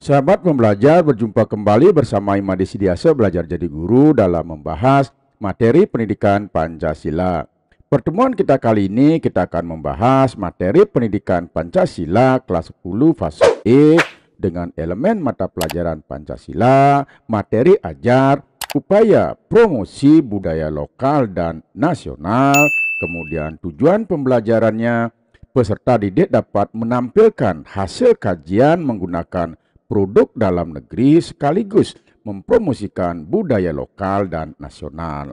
Sahabat pembelajar, berjumpa kembali bersama Imade Sidiasa Belajar Jadi Guru dalam membahas materi pendidikan Pancasila. Pertemuan kita kali ini kita akan membahas materi pendidikan Pancasila kelas 10 fase E dengan elemen mata pelajaran Pancasila, materi ajar, upaya promosi budaya lokal dan nasional, kemudian tujuan pembelajarannya, peserta didik dapat menampilkan hasil kajian menggunakan produk dalam negeri sekaligus mempromosikan budaya lokal dan nasional.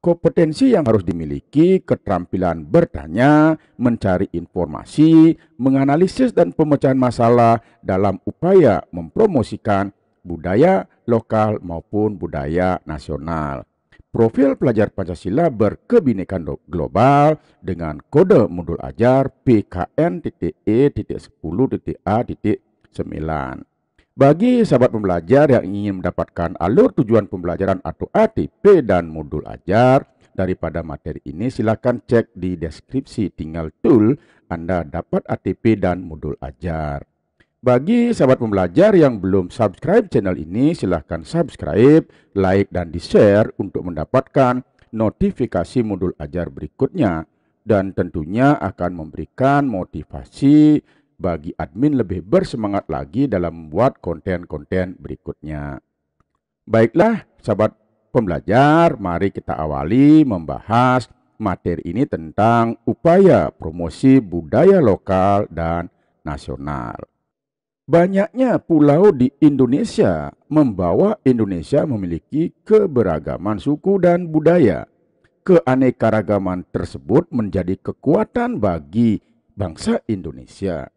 Kompetensi yang harus dimiliki, keterampilan bertanya, mencari informasi, menganalisis dan pemecahan masalah dalam upaya mempromosikan budaya lokal maupun budaya nasional. Profil pelajar Pancasila berkebinekaan global dengan kode modul ajar PKN.E.10.A.9. Bagi sahabat pembelajar yang ingin mendapatkan alur tujuan pembelajaran atau ATP dan modul ajar daripada materi ini, silakan cek di deskripsi, tinggal tool Anda dapat ATP dan modul ajar. Bagi sahabat pembelajar yang belum subscribe channel ini, silahkan subscribe, like, dan di-share untuk mendapatkan notifikasi modul ajar berikutnya. Dan tentunya akan memberikan motivasi bagi admin lebih bersemangat lagi dalam membuat konten-konten berikutnya. Baiklah sahabat pembelajar, mari kita awali membahas materi ini tentang upaya promosi budaya lokal dan nasional. Banyaknya pulau di Indonesia membawa Indonesia memiliki keberagaman suku dan budaya. Keanekaragaman tersebut menjadi kekuatan bagi bangsa Indonesia.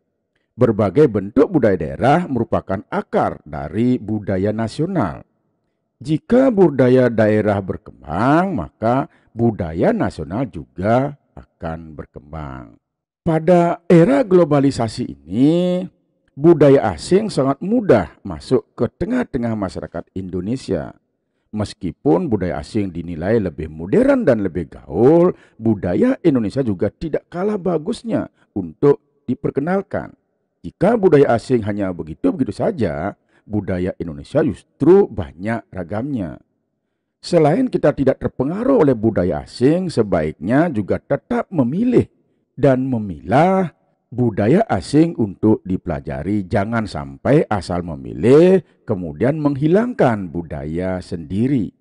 Berbagai bentuk budaya daerah merupakan akar dari budaya nasional. Jika budaya daerah berkembang, maka budaya nasional juga akan berkembang. Pada era globalisasi ini, budaya asing sangat mudah masuk ke tengah-tengah masyarakat Indonesia. Meskipun budaya asing dinilai lebih modern dan lebih gaul, budaya Indonesia juga tidak kalah bagusnya untuk diperkenalkan. Jika budaya asing hanya begitu-begitu saja, budaya Indonesia justru banyak ragamnya. Selain kita tidak terpengaruh oleh budaya asing, sebaiknya juga tetap memilih dan memilah budaya asing untuk dipelajari. Jangan sampai asal memilih kemudian menghilangkan budaya sendiri.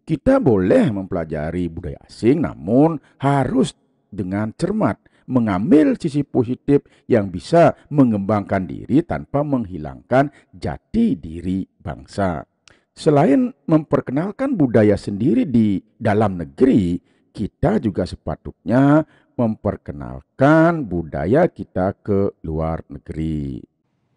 Kita boleh mempelajari budaya asing, namun harus dengan cermat, mengambil sisi positif yang bisa mengembangkan diri tanpa menghilangkan jati diri bangsa. Selain memperkenalkan budaya sendiri di dalam negeri, kita juga sepatutnya memperkenalkan budaya kita ke luar negeri.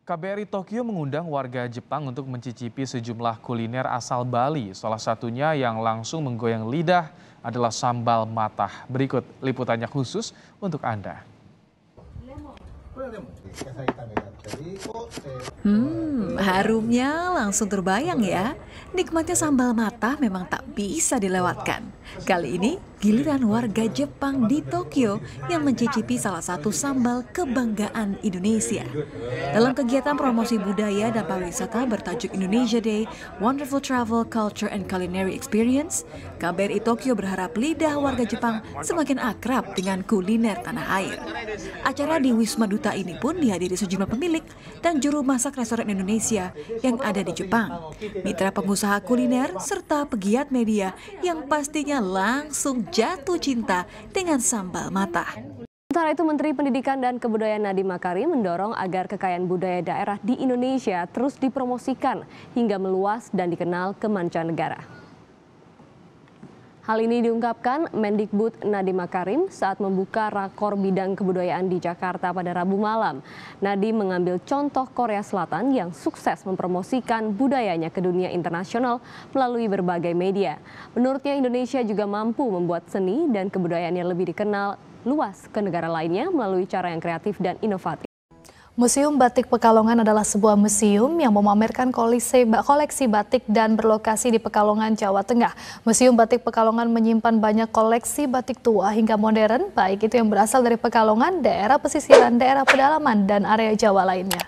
KBRI Tokyo mengundang warga Jepang untuk mencicipi sejumlah kuliner asal Bali. Salah satunya yang langsung menggoyang lidah adalah sambal matah. Berikut liputannya khusus untuk Anda. Harumnya langsung terbayang ya. Nikmatnya sambal matah memang tak bisa dilewatkan. Kali ini giliran warga Jepang di Tokyo yang mencicipi salah satu sambal kebanggaan Indonesia. Dalam kegiatan promosi budaya dan pariwisata bertajuk Indonesia Day, Wonderful Travel, Culture and Culinary Experience, KBRI Tokyo berharap lidah warga Jepang semakin akrab dengan kuliner tanah air. Acara di Wisma Duta ini pun dihadiri sejumlah pemilik dan juru masak restoran Indonesia yang ada di Jepang, mitra pengusaha kuliner, serta pegiat media yang pastinya langsung jatuh cinta dengan sambal matah. Sementara itu, Menteri Pendidikan dan Kebudayaan Nadiem Makarim mendorong agar kekayaan budaya daerah di Indonesia terus dipromosikan hingga meluas dan dikenal ke mancanegara. Hal ini diungkapkan Mendikbud Nadiem Makarim saat membuka rakor bidang kebudayaan di Jakarta pada Rabu malam. Nadiem mengambil contoh Korea Selatan yang sukses mempromosikan budayanya ke dunia internasional melalui berbagai media. Menurutnya Indonesia juga mampu membuat seni dan kebudayaannya lebih dikenal luas ke negara lainnya melalui cara yang kreatif dan inovatif. Museum Batik Pekalongan adalah sebuah museum yang memamerkan koleksi batik dan berlokasi di Pekalongan, Jawa Tengah. Museum Batik Pekalongan menyimpan banyak koleksi batik tua hingga modern, baik itu yang berasal dari Pekalongan, daerah pesisiran, daerah pedalaman, dan area Jawa lainnya.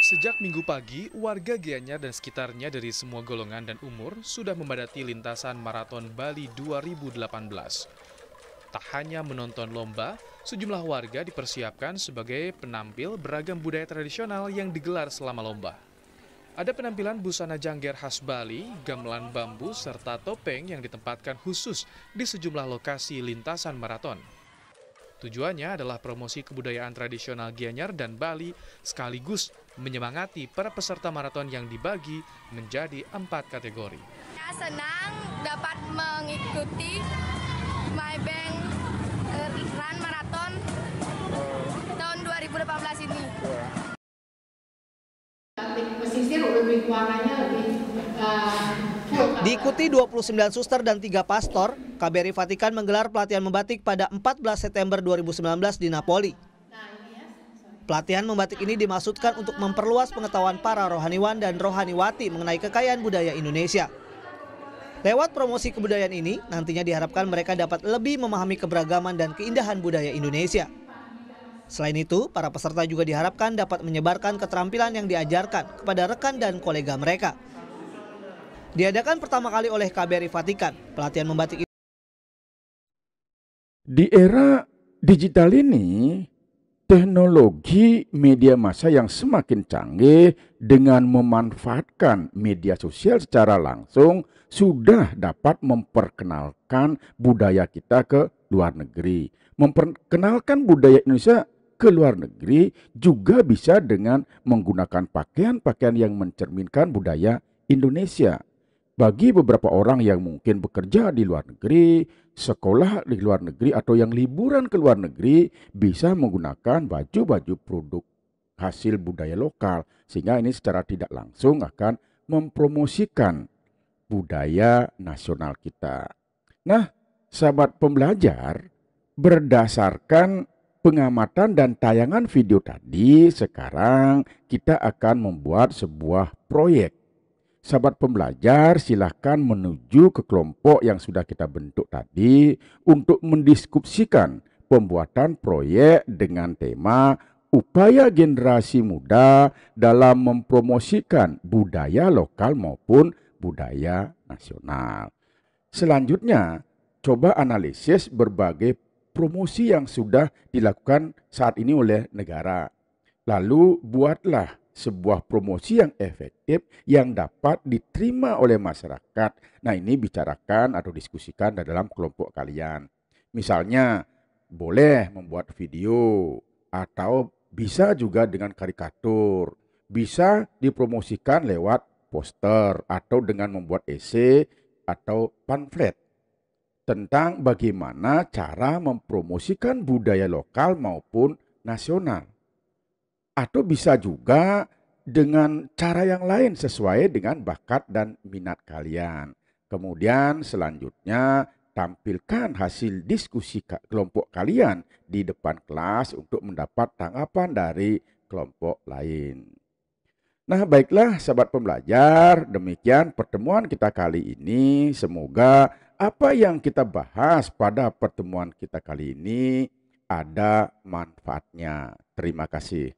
Sejak Minggu pagi, warga Gianyar dan sekitarnya dari semua golongan dan umur sudah memadati lintasan Maraton Bali 2018. Tak hanya menonton lomba, sejumlah warga dipersiapkan sebagai penampil beragam budaya tradisional yang digelar selama lomba. Ada penampilan busana jangger khas Bali, gamelan bambu, serta topeng yang ditempatkan khusus di sejumlah lokasi lintasan maraton. Tujuannya adalah promosi kebudayaan tradisional Gianyar dan Bali sekaligus menyemangati para peserta maraton yang dibagi menjadi 4 kategori. Saya senang dapat mengikuti Maybank Run Marathon tahun 2018 ini. Pesisir lebih warnanya lebih Diikuti 29 suster dan 3 pastor, KBRI Vatikan menggelar pelatihan membatik pada 14 September 2019 di Napoli. Pelatihan membatik ini dimaksudkan untuk memperluas pengetahuan para rohaniwan dan rohaniwati mengenai kekayaan budaya Indonesia. Lewat promosi kebudayaan ini, nantinya diharapkan mereka dapat lebih memahami keberagaman dan keindahan budaya Indonesia. Selain itu, para peserta juga diharapkan dapat menyebarkan keterampilan yang diajarkan kepada rekan dan kolega mereka. Diadakan pertama kali oleh KBRI Vatikan, pelatihan membatik ini. Di era digital ini, teknologi media massa yang semakin canggih dengan memanfaatkan media sosial secara langsung sudah dapat memperkenalkan budaya kita ke luar negeri. Memperkenalkan budaya Indonesia ke luar negeri juga bisa dengan menggunakan pakaian-pakaian yang mencerminkan budaya Indonesia. Bagi beberapa orang yang mungkin bekerja di luar negeri, sekolah di luar negeri, atau yang liburan ke luar negeri, bisa menggunakan baju-baju produk hasil budaya lokal. Sehingga ini secara tidak langsung akan mempromosikan budaya nasional kita. Nah, sahabat pembelajar, berdasarkan pengamatan dan tayangan video tadi, sekarang kita akan membuat sebuah proyek. Sahabat pembelajar, silakan menuju ke kelompok yang sudah kita bentuk tadi untuk mendiskusikan pembuatan proyek dengan tema upaya generasi muda dalam mempromosikan budaya lokal maupun budaya nasional. Selanjutnya, coba analisis berbagai promosi yang sudah dilakukan saat ini oleh negara. Lalu buatlah sebuah promosi yang efektif yang dapat diterima oleh masyarakat. Nah, ini bicarakan atau diskusikan dalam kelompok kalian. Misalnya, boleh membuat video atau bisa juga dengan karikatur. Bisa dipromosikan lewat poster atau dengan membuat esai atau pamflet tentang bagaimana cara mempromosikan budaya lokal maupun nasional. Atau bisa juga dengan cara yang lain sesuai dengan bakat dan minat kalian. Kemudian selanjutnya tampilkan hasil diskusi kelompok kalian di depan kelas untuk mendapat tanggapan dari kelompok lain. Nah, baiklah sahabat pembelajar, demikian pertemuan kita kali ini. Semoga apa yang kita bahas pada pertemuan kita kali ini ada manfaatnya. Terima kasih.